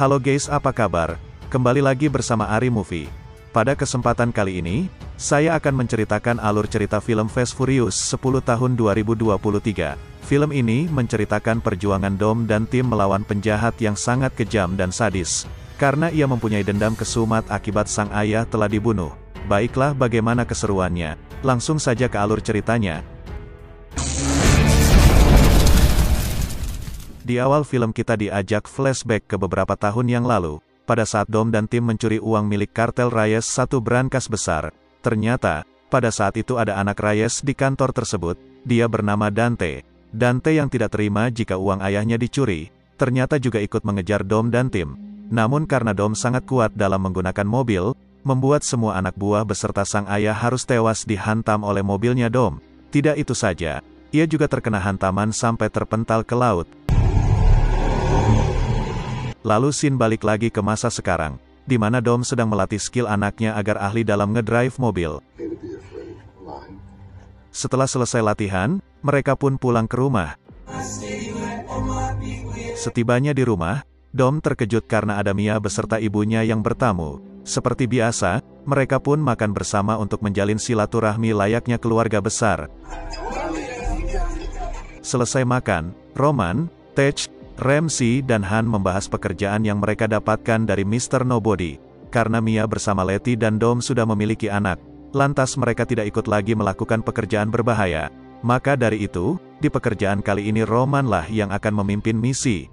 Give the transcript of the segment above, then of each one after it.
Halo guys, apa kabar? Kembali lagi bersama Ari Movie. Pada kesempatan kali ini, saya akan menceritakan alur cerita film Fast Furious 10 tahun 2023. Film ini menceritakan perjuangan Dom dan tim melawan penjahat yang sangat kejam dan sadis, karena ia mempunyai dendam kesumat akibat sang ayah telah dibunuh. Baiklah, bagaimana keseruannya? Langsung saja ke alur ceritanya. Di awal film kita diajak flashback ke beberapa tahun yang lalu, pada saat Dom dan tim mencuri uang milik kartel Reyes satu brankas besar. Ternyata, pada saat itu ada anak Reyes di kantor tersebut, dia bernama Dante. Dante yang tidak terima jika uang ayahnya dicuri, ternyata juga ikut mengejar Dom dan tim. Namun karena Dom sangat kuat dalam menggunakan mobil, membuat semua anak buah beserta sang ayah harus tewas dihantam oleh mobilnya Dom. Tidak itu saja, ia juga terkena hantaman sampai terpental ke laut. Lalu scene balik lagi ke masa sekarang, di mana Dom sedang melatih skill anaknya agar ahli dalam ngedrive mobil. Setelah selesai latihan, mereka pun pulang ke rumah. Setibanya di rumah, Dom terkejut karena ada Mia beserta ibunya yang bertamu. Seperti biasa, mereka pun makan bersama untuk menjalin silaturahmi layaknya keluarga besar. Selesai makan, Roman, Tej, Ramsey dan Han membahas pekerjaan yang mereka dapatkan dari Mr. Nobody. Karena Mia bersama Letty dan Dom sudah memiliki anak, lantas mereka tidak ikut lagi melakukan pekerjaan berbahaya. Maka dari itu, di pekerjaan kali ini Roman-lah yang akan memimpin misi.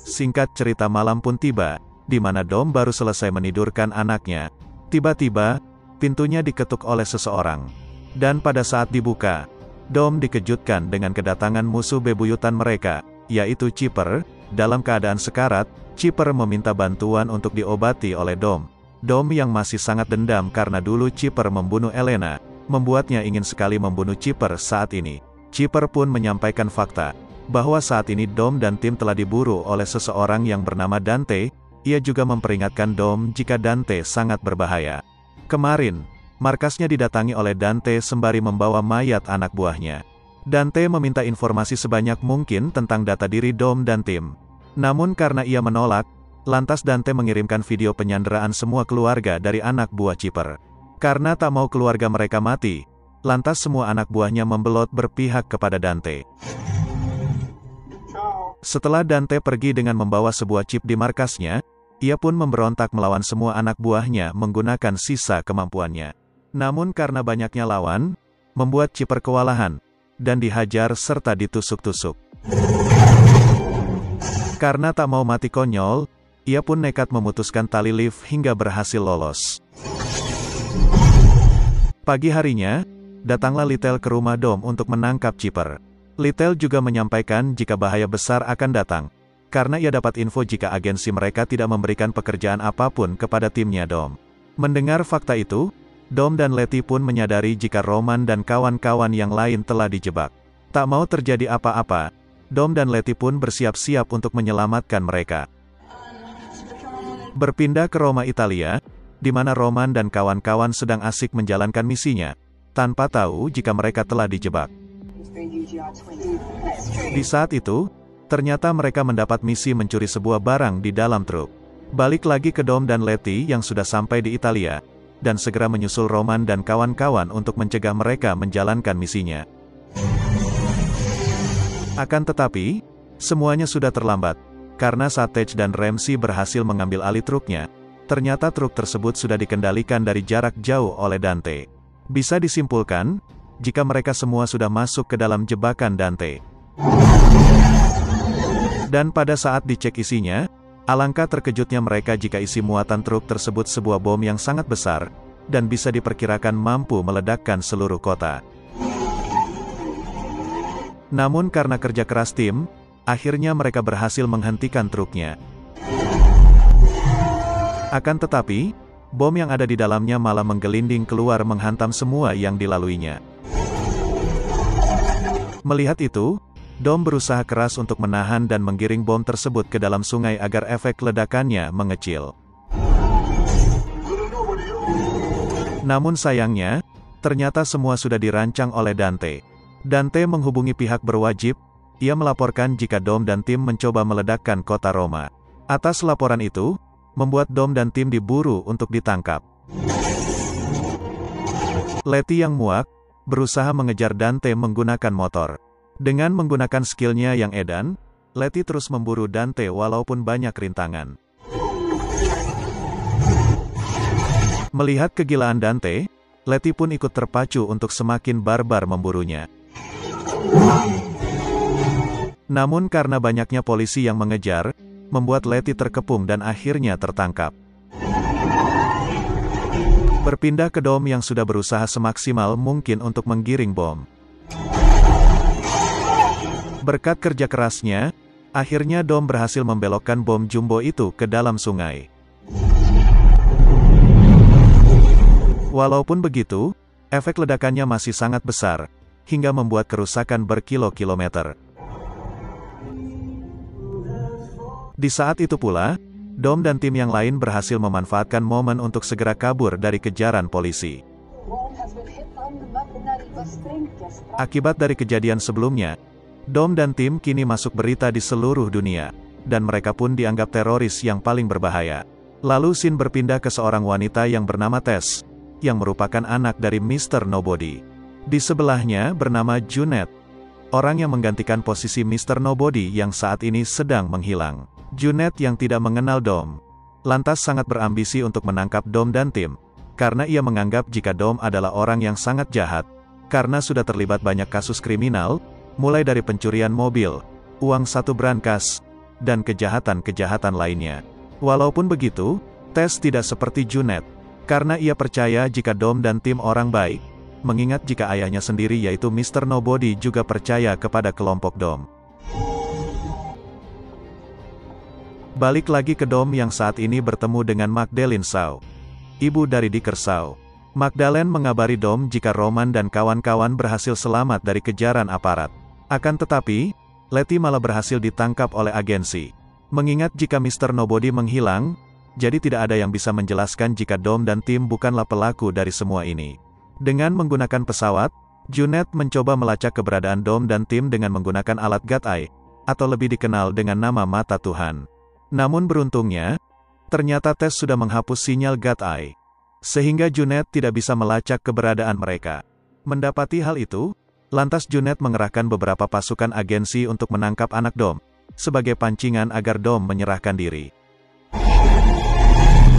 Singkat cerita, malam pun tiba, di mana Dom baru selesai menidurkan anaknya. Tiba-tiba, pintunya diketuk oleh seseorang. Dan pada saat dibuka, Dom dikejutkan dengan kedatangan musuh bebuyutan mereka, yaitu Chipper. Dalam keadaan sekarat, Chipper meminta bantuan untuk diobati oleh Dom. Dom yang masih sangat dendam karena dulu Chipper membunuh Elena, membuatnya ingin sekali membunuh Chipper saat ini. Chipper pun menyampaikan fakta, bahwa saat ini Dom dan tim telah diburu oleh seseorang yang bernama Dante. Ia juga memperingatkan Dom jika Dante sangat berbahaya. Kemarin, markasnya didatangi oleh Dante sembari membawa mayat anak buahnya. Dante meminta informasi sebanyak mungkin tentang data diri Dom dan tim. Namun karena ia menolak, lantas Dante mengirimkan video penyanderaan semua keluarga dari anak buah Chipper. Karena tak mau keluarga mereka mati, lantas semua anak buahnya membelot berpihak kepada Dante. Setelah Dante pergi dengan membawa sebuah chip di markasnya, ia pun memberontak melawan semua anak buahnya menggunakan sisa kemampuannya. Namun karena banyaknya lawan, membuat Chipper kewalahan, dan dihajar serta ditusuk-tusuk. Karena tak mau mati konyol, ia pun nekat memutuskan tali lift hingga berhasil lolos. Pagi harinya, datanglah Little ke rumah Dom untuk menangkap Chipper. Little juga menyampaikan jika bahaya besar akan datang, karena ia dapat info jika agensi mereka tidak memberikan pekerjaan apapun kepada timnya Dom. Mendengar fakta itu, Dom dan Letty pun menyadari jika Roman dan kawan-kawan yang lain telah dijebak. Tak mau terjadi apa-apa, Dom dan Letty pun bersiap-siap untuk menyelamatkan mereka. Berpindah ke Roma, Italia, di mana Roman dan kawan-kawan sedang asik menjalankan misinya, tanpa tahu jika mereka telah dijebak. Di saat itu, ternyata mereka mendapat misi mencuri sebuah barang di dalam truk. Balik lagi ke Dom dan Letty yang sudah sampai di Italia, dan segera menyusul Roman dan kawan-kawan untuk mencegah mereka menjalankan misinya. Akan tetapi, semuanya sudah terlambat, karena saat Tej dan Ramsey berhasil mengambil alih truknya, ternyata truk tersebut sudah dikendalikan dari jarak jauh oleh Dante. Bisa disimpulkan, jika mereka semua sudah masuk ke dalam jebakan Dante. Dan pada saat dicek isinya, alangkah terkejutnya mereka jika isi muatan truk tersebut sebuah bom yang sangat besar, dan bisa diperkirakan mampu meledakkan seluruh kota. Namun karena kerja keras tim, akhirnya mereka berhasil menghentikan truknya. Akan tetapi, bom yang ada di dalamnya malah menggelinding keluar menghantam semua yang dilaluinya. Melihat itu, Dom berusaha keras untuk menahan dan menggiring bom tersebut ke dalam sungai agar efek ledakannya mengecil. Namun sayangnya, ternyata semua sudah dirancang oleh Dante. Dante menghubungi pihak berwajib, ia melaporkan jika Dom dan tim mencoba meledakkan kota Roma. Atas laporan itu, membuat Dom dan tim diburu untuk ditangkap. Letty yang muak, berusaha mengejar Dante menggunakan motor. Dengan menggunakan skillnya yang edan, Letty terus memburu Dante walaupun banyak rintangan. Melihat kegilaan Dante, Letty pun ikut terpacu untuk semakin barbar memburunya. Namun karena banyaknya polisi yang mengejar, membuat Letty terkepung dan akhirnya tertangkap. Berpindah ke Dom yang sudah berusaha semaksimal mungkin untuk menggiring bom. Berkat kerja kerasnya, akhirnya Dom berhasil membelokkan bom jumbo itu ke dalam sungai. Walaupun begitu, efek ledakannya masih sangat besar, hingga membuat kerusakan berkilo-kilometer. Di saat itu pula, Dom dan tim yang lain berhasil memanfaatkan momen untuk segera kabur dari kejaran polisi. Akibat dari kejadian sebelumnya, Dom dan tim kini masuk berita di seluruh dunia, dan mereka pun dianggap teroris yang paling berbahaya. Lalu Sin berpindah ke seorang wanita yang bernama Tess, yang merupakan anak dari Mr. Nobody. Di sebelahnya bernama Junet, orang yang menggantikan posisi Mr. Nobody yang saat ini sedang menghilang. Junet yang tidak mengenal Dom, lantas sangat berambisi untuk menangkap Dom dan tim, karena ia menganggap jika Dom adalah orang yang sangat jahat, karena sudah terlibat banyak kasus kriminal, mulai dari pencurian mobil, uang satu brankas, dan kejahatan-kejahatan lainnya. Walaupun begitu, Tess tidak seperti Junet, karena ia percaya jika Dom dan tim orang baik, mengingat jika ayahnya sendiri yaitu Mr. Nobody juga percaya kepada kelompok Dom. Balik lagi ke Dom yang saat ini bertemu dengan Magdalene Shaw, ibu dari Dicker Shaw. Magdalene mengabari Dom jika Roman dan kawan-kawan berhasil selamat dari kejaran aparat. Akan tetapi, Letty malah berhasil ditangkap oleh agensi. Mengingat jika Mr. Nobody menghilang, jadi tidak ada yang bisa menjelaskan jika Dom dan tim bukanlah pelaku dari semua ini. Dengan menggunakan pesawat, Junet mencoba melacak keberadaan Dom dan tim dengan menggunakan alat God Eye, atau lebih dikenal dengan nama Mata Tuhan. Namun beruntungnya, ternyata Tess sudah menghapus sinyal God Eye, sehingga Junet tidak bisa melacak keberadaan mereka. Mendapati hal itu, lantas Junet mengerahkan beberapa pasukan agensi untuk menangkap anak Dom, sebagai pancingan agar Dom menyerahkan diri.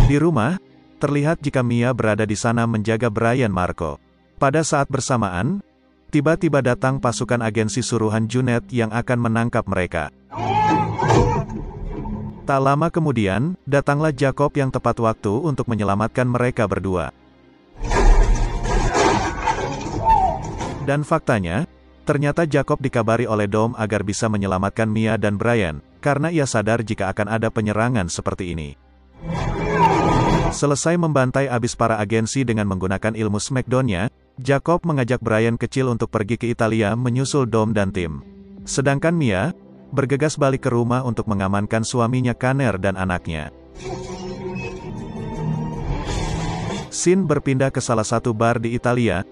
Di rumah, terlihat jika Mia berada di sana menjaga Brian Marco. Pada saat bersamaan, tiba-tiba datang pasukan agensi suruhan Junet yang akan menangkap mereka. Tak lama kemudian, datanglah Jacob yang tepat waktu untuk menyelamatkan mereka berdua. Dan faktanya, ternyata Jacob dikabari oleh Dom agar bisa menyelamatkan Mia dan Brian, karena ia sadar jika akan ada penyerangan seperti ini. Selesai membantai abis para agensi dengan menggunakan ilmu Smackdown-nya, Jacob mengajak Brian kecil untuk pergi ke Italia menyusul Dom dan tim. Sedangkan Mia bergegas balik ke rumah untuk mengamankan suaminya Kanner dan anaknya. Sin berpindah ke salah satu bar di Italia.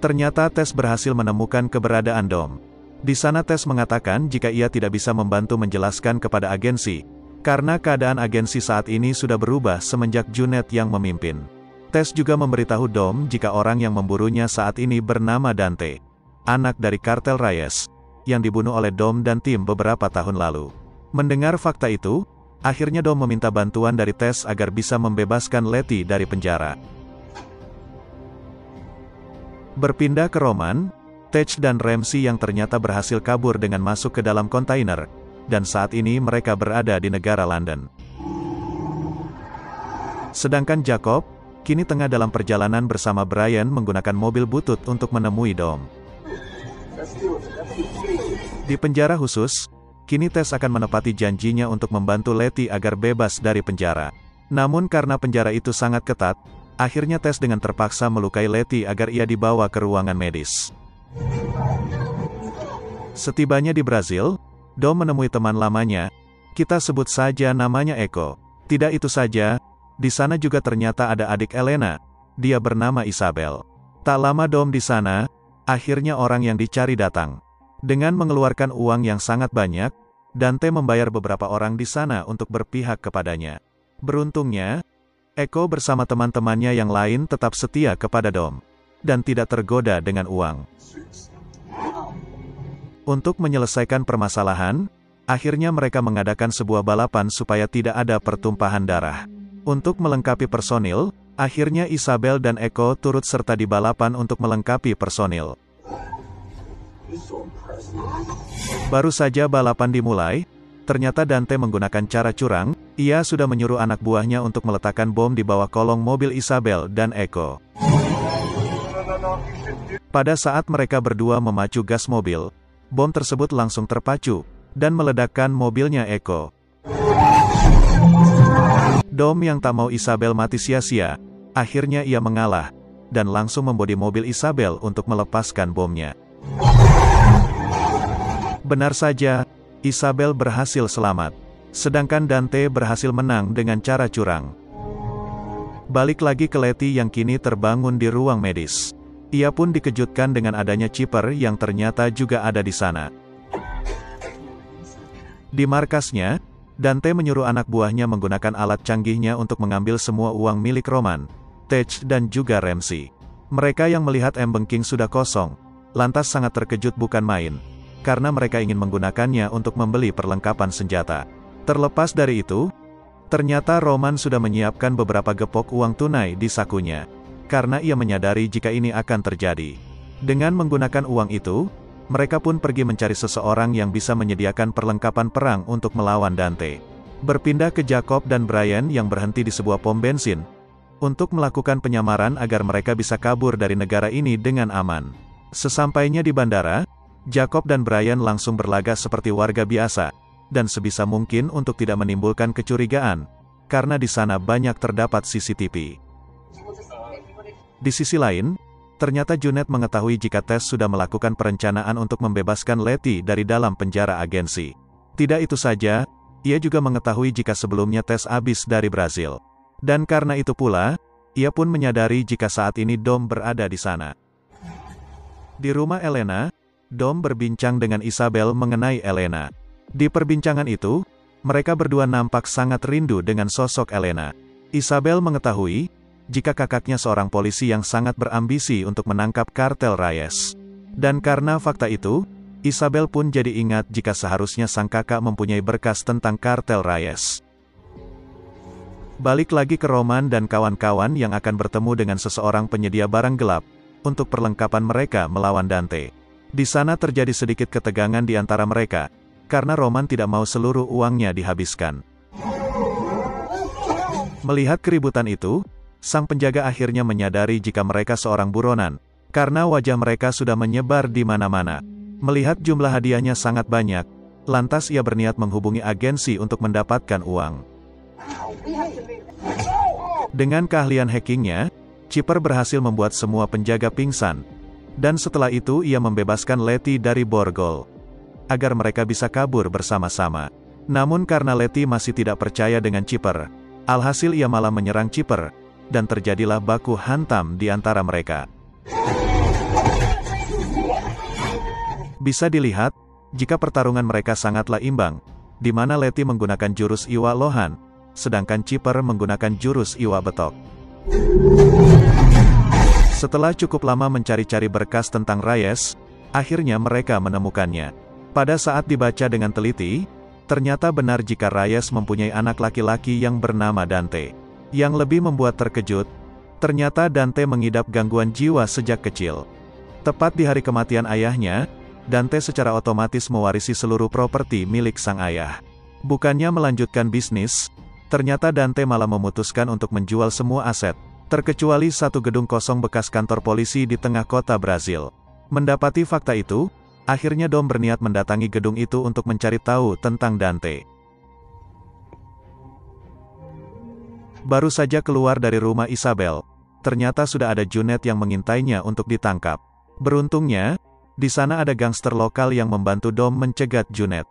Ternyata Tess berhasil menemukan keberadaan Dom. Di sana Tess mengatakan jika ia tidak bisa membantu menjelaskan kepada agensi, karena keadaan agensi saat ini sudah berubah semenjak Junet yang memimpin. Tess juga memberitahu Dom jika orang yang memburunya saat ini bernama Dante, anak dari kartel Reyes, yang dibunuh oleh Dom dan tim beberapa tahun lalu. Mendengar fakta itu, akhirnya Dom meminta bantuan dari Tess agar bisa membebaskan Letty dari penjara. Berpindah ke Roman, Tej dan Ramsey yang ternyata berhasil kabur dengan masuk ke dalam kontainer, dan saat ini mereka berada di negara London. Sedangkan Jacob, kini tengah dalam perjalanan bersama Brian menggunakan mobil butut untuk menemui Dom. Di penjara khusus, kini Tess akan menepati janjinya untuk membantu Letty agar bebas dari penjara. Namun karena penjara itu sangat ketat, akhirnya Tess dengan terpaksa melukai Letty agar ia dibawa ke ruangan medis. Setibanya di Brazil, Dom menemui teman lamanya, kita sebut saja namanya Eko. Tidak itu saja, di sana juga ternyata ada adik Elena, dia bernama Isabel. Tak lama Dom di sana, akhirnya orang yang dicari datang. Dengan mengeluarkan uang yang sangat banyak, Dante membayar beberapa orang di sana untuk berpihak kepadanya. Beruntungnya, Eko bersama teman-temannya yang lain tetap setia kepada Dom, dan tidak tergoda dengan uang. Untuk menyelesaikan permasalahan, akhirnya mereka mengadakan sebuah balapan supaya tidak ada pertumpahan darah. Untuk melengkapi personil, akhirnya Isabel dan Eko turut serta di balapan untuk melengkapi personil. Baru saja balapan dimulai, ternyata Dante menggunakan cara curang. Ia sudah menyuruh anak buahnya untuk meletakkan bom di bawah kolong mobil Isabel dan Eko. Pada saat mereka berdua memacu gas mobil, bom tersebut langsung terpacu, dan meledakkan mobilnya Eko. Dom yang tak mau Isabel mati sia-sia, akhirnya ia mengalah, dan langsung membodi mobil Isabel untuk melepaskan bomnya. Benar saja, Isabel berhasil selamat, sedangkan Dante berhasil menang dengan cara curang. Balik lagi ke Letty yang kini terbangun di ruang medis. Ia pun dikejutkan dengan adanya Chipper yang ternyata juga ada di sana. Di markasnya, Dante menyuruh anak buahnya menggunakan alat canggihnya untuk mengambil semua uang milik Roman, Tej dan juga Ramsey. Mereka yang melihat Ember King sudah kosong, lantas sangat terkejut bukan main, karena mereka ingin menggunakannya untuk membeli perlengkapan senjata. Terlepas dari itu, ternyata Roman sudah menyiapkan beberapa gepok uang tunai di sakunya, karena ia menyadari jika ini akan terjadi. Dengan menggunakan uang itu, mereka pun pergi mencari seseorang yang bisa menyediakan perlengkapan perang untuk melawan Dante. Berpindah ke Jacob dan Brian yang berhenti di sebuah pom bensin, untuk melakukan penyamaran agar mereka bisa kabur dari negara ini dengan aman. Sesampainya di bandara, Jacob dan Brian langsung berlagak seperti warga biasa, dan sebisa mungkin untuk tidak menimbulkan kecurigaan, karena di sana banyak terdapat CCTV. Di sisi lain, ternyata Junet mengetahui jika Tess sudah melakukan perencanaan untuk membebaskan Letty dari dalam penjara agensi. Tidak itu saja, ia juga mengetahui jika sebelumnya Tess habis dari Brasil. Dan karena itu pula, ia pun menyadari jika saat ini Dom berada di sana. Di rumah Elena, Dom berbincang dengan Isabel mengenai Elena. Di perbincangan itu, mereka berdua nampak sangat rindu dengan sosok Elena. Isabel mengetahui jika kakaknya seorang polisi yang sangat berambisi untuk menangkap kartel Reyes. Dan karena fakta itu, Isabel pun jadi ingat jika seharusnya sang kakak mempunyai berkas tentang kartel Reyes. Balik lagi ke Roman dan kawan-kawan yang akan bertemu dengan seseorang penyedia barang gelap untuk perlengkapan mereka melawan Dante. Di sana terjadi sedikit ketegangan di antara mereka, karena Roman tidak mau seluruh uangnya dihabiskan. Melihat keributan itu, sang penjaga akhirnya menyadari jika mereka seorang buronan, karena wajah mereka sudah menyebar di mana-mana. Melihat jumlah hadiahnya sangat banyak, lantas ia berniat menghubungi agensi untuk mendapatkan uang. Dengan keahlian hackingnya, Chipper berhasil membuat semua penjaga pingsan. Dan setelah itu ia membebaskan Letty dari borgol, agar mereka bisa kabur bersama-sama. Namun karena Letty masih tidak percaya dengan Chipper, alhasil ia malah menyerang Chipper, dan terjadilah baku hantam di antara mereka. Bisa dilihat, jika pertarungan mereka sangatlah imbang, di mana Letty menggunakan jurus Iwa Lohan, sedangkan Chipper menggunakan jurus Iwa Betok. Setelah cukup lama mencari-cari berkas tentang Reyes, akhirnya mereka menemukannya. Pada saat dibaca dengan teliti, ternyata benar jika Reyes mempunyai anak laki-laki yang bernama Dante. Yang lebih membuat terkejut, ternyata Dante mengidap gangguan jiwa sejak kecil. Tepat di hari kematian ayahnya, Dante secara otomatis mewarisi seluruh properti milik sang ayah. Bukannya melanjutkan bisnis, ternyata Dante malah memutuskan untuk menjual semua aset, terkecuali satu gedung kosong bekas kantor polisi di tengah kota Brasil. Mendapati fakta itu, akhirnya Dom berniat mendatangi gedung itu untuk mencari tahu tentang Dante. Baru saja keluar dari rumah Isabel, ternyata sudah ada Junet yang mengintainya untuk ditangkap. Beruntungnya, di sana ada gangster lokal yang membantu Dom mencegat Junet.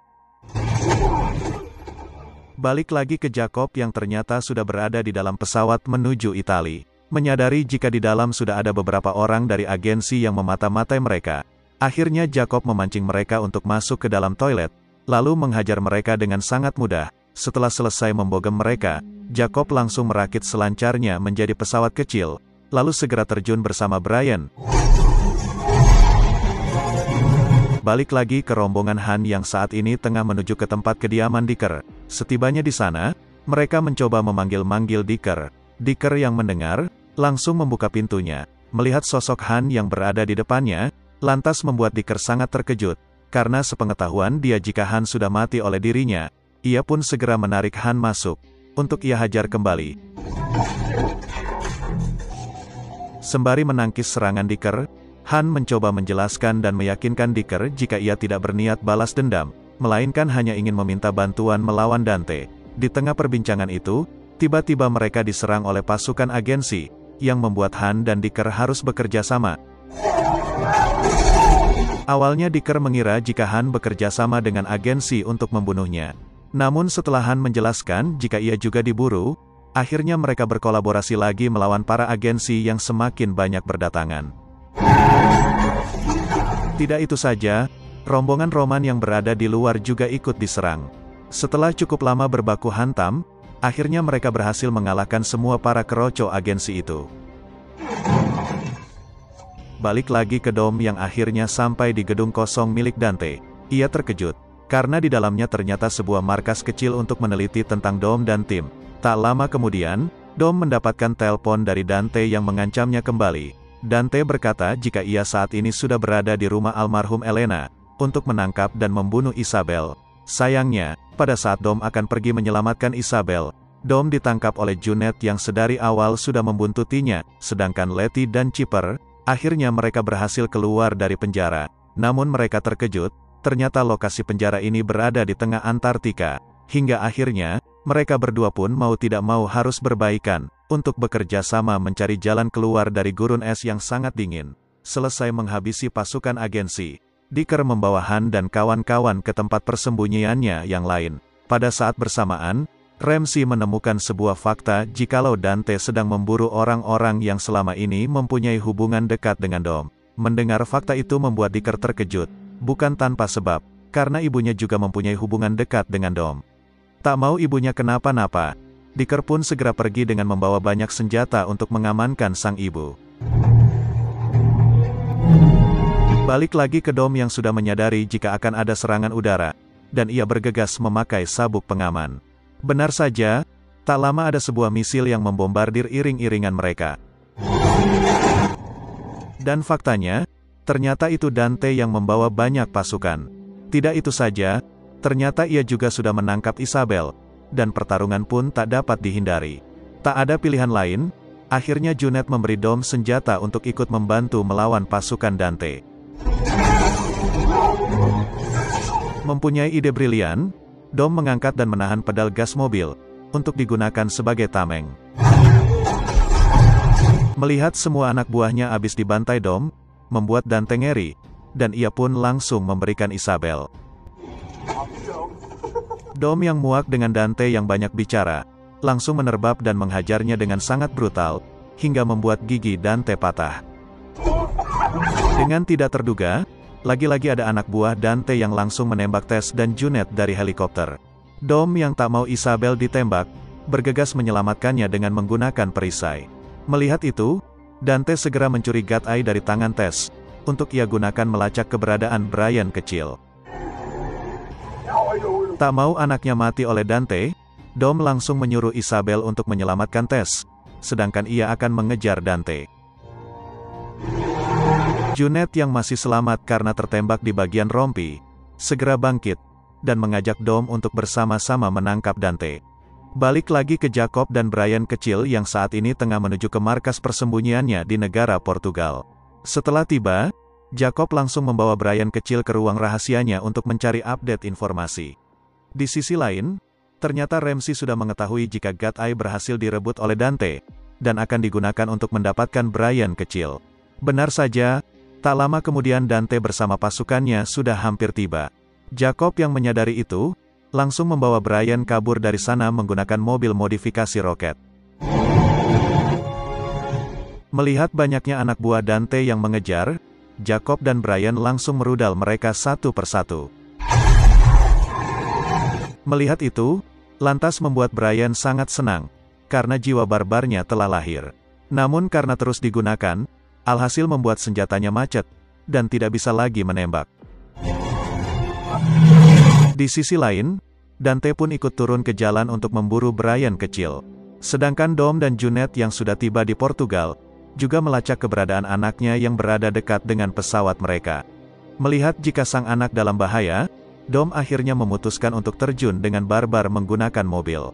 Balik lagi ke Jacob yang ternyata sudah berada di dalam pesawat menuju Italia. Menyadari jika di dalam sudah ada beberapa orang dari agensi yang memata-matai mereka, Akhirnya Jacob memancing mereka untuk masuk ke dalam toilet, lalu menghajar mereka dengan sangat mudah. Setelah selesai membogem mereka, Jacob langsung merakit selancarnya menjadi pesawat kecil, lalu segera terjun bersama Brian. Balik lagi ke rombongan Han yang saat ini tengah menuju ke tempat kediaman Dicker. Setibanya di sana, mereka mencoba memanggil-manggil Dicker. Dicker yang mendengar, langsung membuka pintunya. Melihat sosok Han yang berada di depannya, lantas membuat Dicker sangat terkejut. Karena sepengetahuan dia jika Han sudah mati oleh dirinya, ia pun segera menarik Han masuk, untuk ia hajar kembali. Sembari menangkis serangan Dicker, Han mencoba menjelaskan dan meyakinkan Dicker jika ia tidak berniat balas dendam, melainkan hanya ingin meminta bantuan melawan Dante. Di tengah perbincangan itu, tiba-tiba mereka diserang oleh pasukan agensi, yang membuat Han dan Dicker harus bekerja sama. Awalnya Dicker mengira jika Han bekerja sama dengan agensi untuk membunuhnya. Namun setelah Han menjelaskan jika ia juga diburu, akhirnya mereka berkolaborasi lagi melawan para agensi yang semakin banyak berdatangan. Tidak itu saja, rombongan Roman yang berada di luar juga ikut diserang. Setelah cukup lama berbaku hantam, akhirnya mereka berhasil mengalahkan semua para keroco agensi itu. Balik lagi ke Dom yang akhirnya sampai di gedung kosong milik Dante. Ia terkejut, karena di dalamnya ternyata sebuah markas kecil untuk meneliti tentang Dom dan tim. Tak lama kemudian, Dom mendapatkan telepon dari Dante yang mengancamnya kembali. Dante berkata jika ia saat ini sudah berada di rumah almarhum Elena, untuk menangkap dan membunuh Isabel. Sayangnya, pada saat Dom akan pergi menyelamatkan Isabel, Dom ditangkap oleh Junet yang sedari awal sudah membuntutinya, sedangkan Letty dan Chipper, akhirnya mereka berhasil keluar dari penjara. Namun mereka terkejut, ternyata lokasi penjara ini berada di tengah Antartika. Hingga akhirnya, mereka berdua pun mau tidak mau harus berbaikan, untuk bekerja sama mencari jalan keluar dari gurun es yang sangat dingin. Selesai menghabisi pasukan agensi, Dicker membawa Han dan kawan-kawan ke tempat persembunyiannya yang lain. Pada saat bersamaan, Ramsey menemukan sebuah fakta jikalau Dante sedang memburu orang-orang yang selama ini mempunyai hubungan dekat dengan Dom. Mendengar fakta itu membuat Dicker terkejut, bukan tanpa sebab, karena ibunya juga mempunyai hubungan dekat dengan Dom. Tak mau ibunya kenapa-napa, Dicker pun segera pergi dengan membawa banyak senjata untuk mengamankan sang ibu. Balik lagi ke Dom yang sudah menyadari jika akan ada serangan udara, dan ia bergegas memakai sabuk pengaman. Benar saja, tak lama ada sebuah misil yang membombardir iring-iringan mereka. Dan faktanya, ternyata itu Dante yang membawa banyak pasukan. Tidak itu saja, ternyata ia juga sudah menangkap Isabel, dan pertarungan pun tak dapat dihindari. Tak ada pilihan lain, akhirnya Junet memberi Dom senjata untuk ikut membantu melawan pasukan Dante. Mempunyai ide brilian, Dom mengangkat dan menahan pedal gas mobil, untuk digunakan sebagai tameng. Melihat semua anak buahnya habis dibantai Dom, membuat Dante ngeri, dan ia pun langsung memberikan Isabel. Dom yang muak dengan Dante yang banyak bicara, langsung menerbab dan menghajarnya dengan sangat brutal, hingga membuat gigi Dante patah. Dengan tidak terduga, lagi-lagi ada anak buah Dante yang langsung menembak Tess dan Junet dari helikopter. Dom yang tak mau Isabel ditembak, bergegas menyelamatkannya dengan menggunakan perisai. Melihat itu, Dante segera mencuri God Eye dari tangan Tess, untuk ia gunakan melacak keberadaan Brian kecil. Tak mau anaknya mati oleh Dante, Dom langsung menyuruh Isabel untuk menyelamatkan Tess, sedangkan ia akan mengejar Dante. Junet yang masih selamat karena tertembak di bagian rompi, segera bangkit, dan mengajak Dom untuk bersama-sama menangkap Dante. Balik lagi ke Jacob dan Brian kecil yang saat ini tengah menuju ke markas persembunyiannya di negara Portugal. Setelah tiba, Jacob langsung membawa Brian kecil ke ruang rahasianya untuk mencari update informasi. Di sisi lain, ternyata Ramsey sudah mengetahui jika God Eye berhasil direbut oleh Dante, dan akan digunakan untuk mendapatkan Brian kecil. Benar saja, tak lama kemudian Dante bersama pasukannya sudah hampir tiba. Jacob yang menyadari itu, langsung membawa Brian kabur dari sana menggunakan mobil modifikasi roket. Melihat banyaknya anak buah Dante yang mengejar, Jacob dan Brian langsung merudal mereka satu persatu. Melihat itu, lantas membuat Brian sangat senang, karena jiwa barbarnya telah lahir. Namun karena terus digunakan, alhasil membuat senjatanya macet, dan tidak bisa lagi menembak. Di sisi lain, Dante pun ikut turun ke jalan untuk memburu Brian kecil. Sedangkan Dom dan Junet yang sudah tiba di Portugal, juga melacak keberadaan anaknya yang berada dekat dengan pesawat mereka. Melihat jika sang anak dalam bahaya, Dom akhirnya memutuskan untuk terjun dengan barbar menggunakan mobil.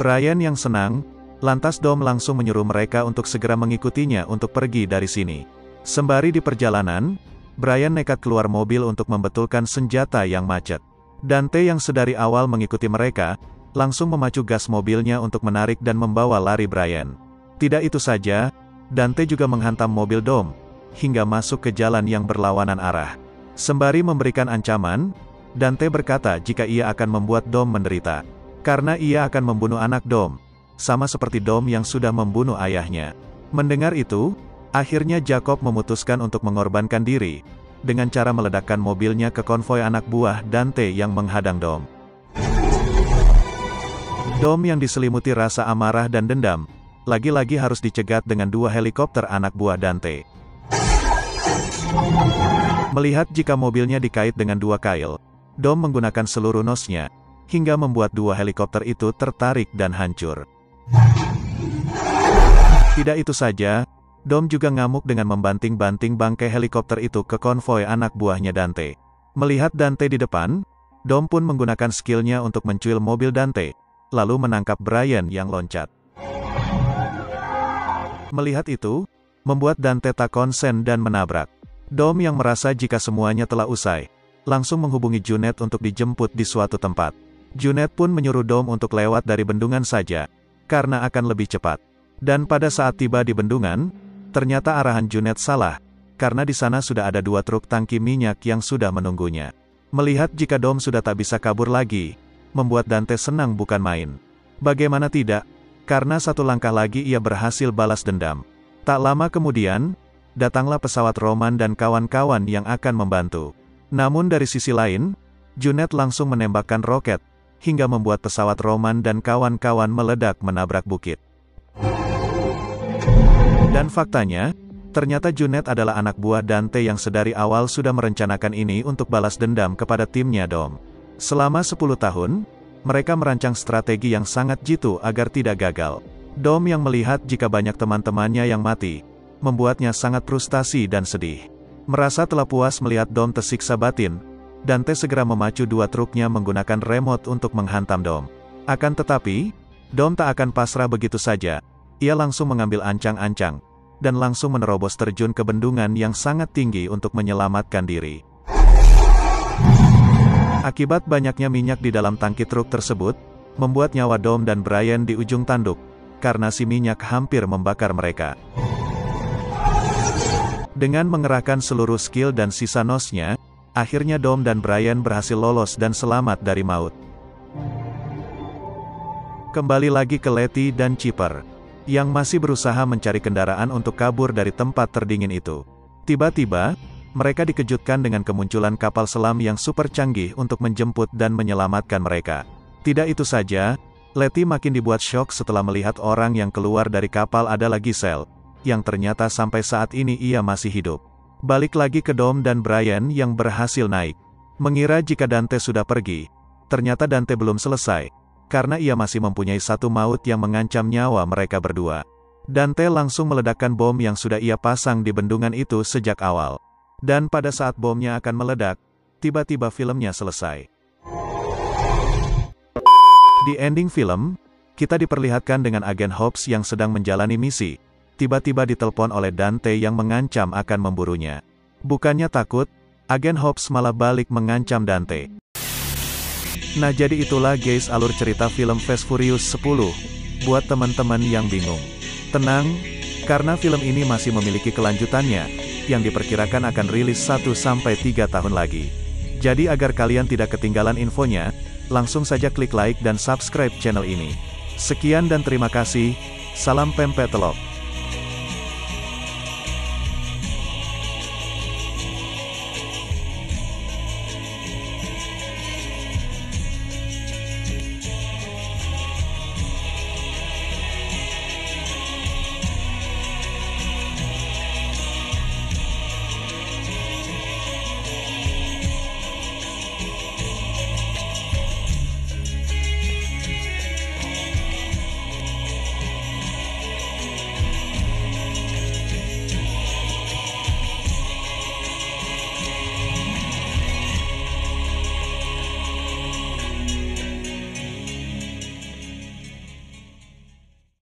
Brian yang senang, lantas Dom langsung menyuruh mereka untuk segera mengikutinya untuk pergi dari sini. Sembari di perjalanan, Brian nekat keluar mobil untuk membetulkan senjata yang macet. Dante yang sedari awal mengikuti mereka, langsung memacu gas mobilnya untuk menarik dan membawa lari Brian. Tidak itu saja, Dante juga menghantam mobil Dom, hingga masuk ke jalan yang berlawanan arah. Sembari memberikan ancaman, Dante berkata jika ia akan membuat Dom menderita, karena ia akan membunuh anak Dom, sama seperti Dom yang sudah membunuh ayahnya. Mendengar itu, akhirnya Jacob memutuskan untuk mengorbankan diri, dengan cara meledakkan mobilnya ke konvoi anak buah Dante yang menghadang Dom. Dom yang diselimuti rasa amarah dan dendam, lagi-lagi harus dicegat dengan 2 helikopter anak buah Dante. Melihat jika mobilnya dikait dengan 2 kail, Dom menggunakan seluruh nosnya, hingga membuat 2 helikopter itu tertarik dan hancur. Tidak itu saja, Dom juga ngamuk dengan membanting-banting bangkai helikopter itu ke konvoi anak buahnya Dante. Melihat Dante di depan, Dom pun menggunakan skillnya untuk mencuil mobil Dante, lalu menangkap Brian yang loncat. Melihat itu, membuat Dante tak konsen dan menabrak. Dom yang merasa jika semuanya telah usai, langsung menghubungi Junet untuk dijemput di suatu tempat. Junet pun menyuruh Dom untuk lewat dari bendungan saja, karena akan lebih cepat. Dan pada saat tiba di bendungan, ternyata arahan Junet salah, karena di sana sudah ada 2 truk tangki minyak yang sudah menunggunya. Melihat jika Dom sudah tak bisa kabur lagi, membuat Dante senang bukan main. Bagaimana tidak, karena 1 langkah lagi ia berhasil balas dendam. Tak lama kemudian, datanglah pesawat Roman dan kawan-kawan yang akan membantu. Namun dari sisi lain, Junet langsung menembakkan roket, hingga membuat pesawat Roman dan kawan-kawan meledak menabrak bukit. Dan faktanya, ternyata Junet adalah anak buah Dante yang sedari awal sudah merencanakan ini untuk balas dendam kepada timnya Dom. Selama 10 tahun, mereka merancang strategi yang sangat jitu agar tidak gagal. Dom yang melihat jika banyak teman-temannya yang mati, membuatnya sangat frustasi dan sedih. Merasa telah puas melihat Dom tersiksa batin, Dante segera memacu 2 truknya menggunakan remote untuk menghantam Dom. Akan tetapi, Dom tak akan pasrah begitu saja. Ia langsung mengambil ancang-ancang, dan langsung menerobos terjun ke bendungan yang sangat tinggi untuk menyelamatkan diri. Akibat banyaknya minyak di dalam tangki truk tersebut, membuat nyawa Dom dan Brian di ujung tanduk, karena si minyak hampir membakar mereka. Dengan mengerahkan seluruh skill dan sisa nosnya, akhirnya Dom dan Brian berhasil lolos dan selamat dari maut. Kembali lagi ke Letty dan Chipper, yang masih berusaha mencari kendaraan untuk kabur dari tempat terdingin itu. Tiba-tiba, mereka dikejutkan dengan kemunculan kapal selam yang super canggih untuk menjemput dan menyelamatkan mereka. Tidak itu saja, Letty makin dibuat syok setelah melihat orang yang keluar dari kapal adalah Giselle, yang ternyata sampai saat ini ia masih hidup. Balik lagi ke Dom dan Brian yang berhasil naik. Mengira jika Dante sudah pergi, ternyata Dante belum selesai, karena ia masih mempunyai 1 maut yang mengancam nyawa mereka berdua. Dante langsung meledakkan bom yang sudah ia pasang di bendungan itu sejak awal. Dan pada saat bomnya akan meledak, tiba-tiba filmnya selesai. Di ending film, kita diperlihatkan dengan agen Hobbs yang sedang menjalani misi, tiba-tiba ditelepon oleh Dante yang mengancam akan memburunya. Bukannya takut, agen Hobbs malah balik mengancam Dante. Nah jadi itulah guys alur cerita film Fast Furious 10, buat teman-teman yang bingung. Tenang, karena film ini masih memiliki kelanjutannya, yang diperkirakan akan rilis 1-3 tahun lagi. Jadi agar kalian tidak ketinggalan infonya, langsung saja klik like dan subscribe channel ini. Sekian dan terima kasih, salam pempek telok.